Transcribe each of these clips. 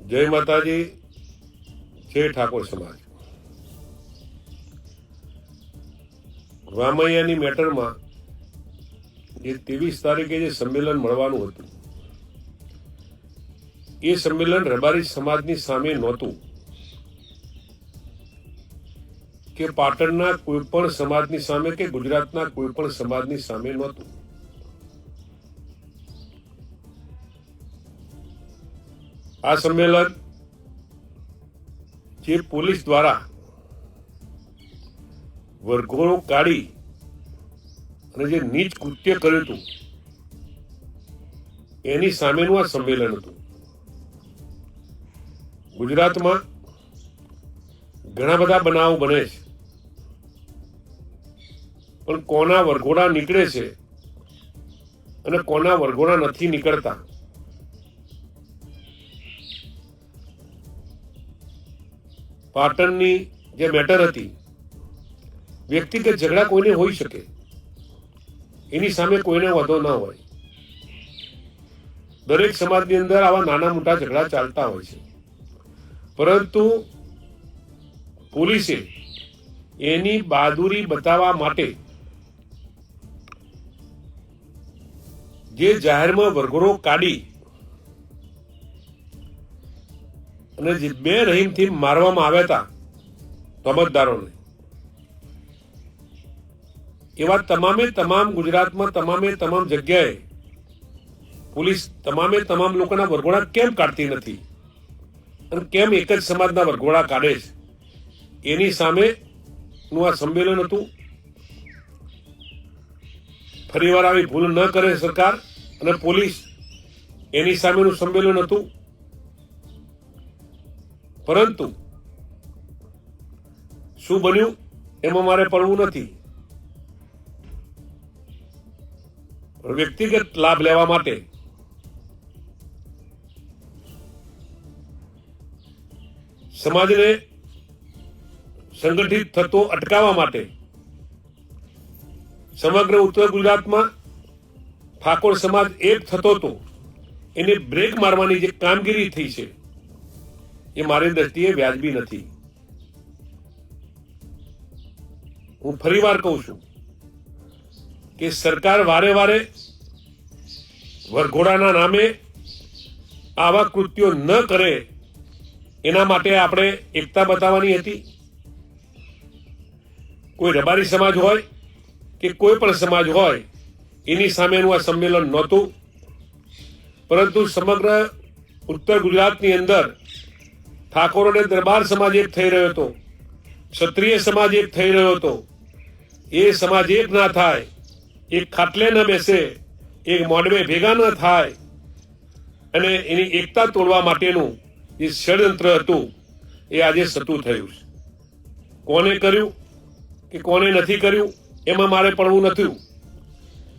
जय माताजी। जय ठाकोर समाज। रामैयानी मैटर में ये 23 तारीखे जे सम्मेलन मळवानुं हतुं ए सम्मेलन रबारी समाजनी सामे नहोतुं के पाटणना कोईपण समाजनी सामे के गुजरातना कोईपण समाजनी सामे नहोतुं। आ सम्मेलन जे पोलीस द्वारा वरघोड़ो काढ़ी અને જે નીચ કૃત્ય કર્યું હતું એની સામેનું આ સંમેલન હતું। ગુજરાતમાં ઘણા બધા બનાવો બને છે, પણ કોના વરઘોડા નીકળે છે અને કોના વરઘોડા નથી નીકળતા પાટણની જે મેટર હતી, વ્યક્તિગત ઝઘડા કોઈને હોઈ શકે, એની સામે કોઈને વાંધો ના હોય। દરેક સમાજની અંદર આવા નાના મોટા ઝઘડા ચાલતા હોય છે, પરંતુ પોલીસે એની બહાદુરી બતાવવા માટે જે જાહેરમાં વરઘોડો કાઢી અને જે બે રહીમથી મારવામાં આવ્યા હતા તબતદારોને, એવા તમામે તમામ ગુજરાતમાં તમામે તમામ જગ્યાએ પોલીસ તમામે તમામ લોકોના વરઘોડા કેમ કાઢતી નથી અને કેમ એક જ સમાજના વરઘોડા કાઢે છે, એની સામે નું આ સંમેલન હતું। ફરીવાર આવી ભૂલ ન કરે સરકાર અને પોલીસ, એની સામેનું સંમેલન હતું। પરંતુ શું બન્યું એમાં મારે પડવું નથી। વ્યક્તિગત લાભ લેવા માટે સમાજને સંગઠિત થતો અટકાવવા માટે સમગ્ર ઉત્તર ગુજરાતમાં ઠાકોર સમાજ એક થતો હતો, એને બ્રેક મારવાની જે કામગીરી થઈ છે એ મારી દ્રષ્ટિએ વ્યાજબી નથી। હું ફરીવાર કહું છું કે સરકાર વારે વારે વરઘોડાના નામે આવા કૃત્યો ન કરે એના માટે આપણે એકતા બતાવવાની હતી। કોઈ રબારી સમાજ હોય કે કોઈ પણ સમાજ હોય એની સામેનું આ સંમેલન નહોતું, પરંતુ સમગ્ર ઉત્તર ગુજરાતની અંદર ઠાકોર અને દરબાર સમાજ એક થઈ રહ્યો હતો, ક્ષત્રિય સમાજ એક થઈ રહ્યો હતો। એ સમાજ એક ના થાય, એક ખાટલે ન બેસે, એક મોડવે ભેગા ન થાય અને એની એકતા તોડવા માટેનું જે ષડયંત્ર હતું એ આજે સતું થયું છે। કોને કર્યું કે કોને નથી કર્યું એમાં મારે પડવું નથી।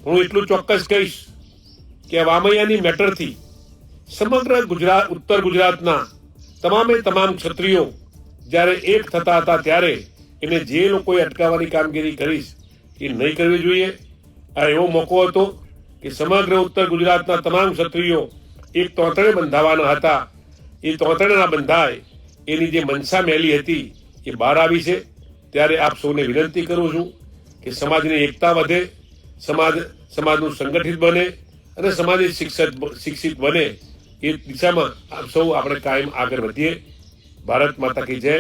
હું એટલું ચોક્કસ કહીશ કે વામૈયાની મેટરથી સમગ્ર ગુજરાત ઉત્તર ગુજરાતના તમામે તમામ ક્ષત્રિયો જ્યારે એક થતા હતા ત્યારે એને જે લોકોએ અટકાવવાની કામગીરી કરી એ નહીં કરવી જોઈએ। આ એવો મોકો હતો કે સમગ્ર ઉત્તર ગુજરાતના તમામ ક્ષત્રિયો એક તોતણે બંધાવાના હતા। એ તોતણેના બંધાય એની જે મનસા મેલી હતી એ બહાર આવી છે। ત્યારે આપ સૌને વિનંતી કરું છું કે સમાજની એકતા વધે, સમાજનું સંગઠિત બને અને સમાજ શિક્ષિત બને, એ દિશામાં આપ સૌ આપણે કાયમ આગળ વધીએ। ભારત માતા કી જય।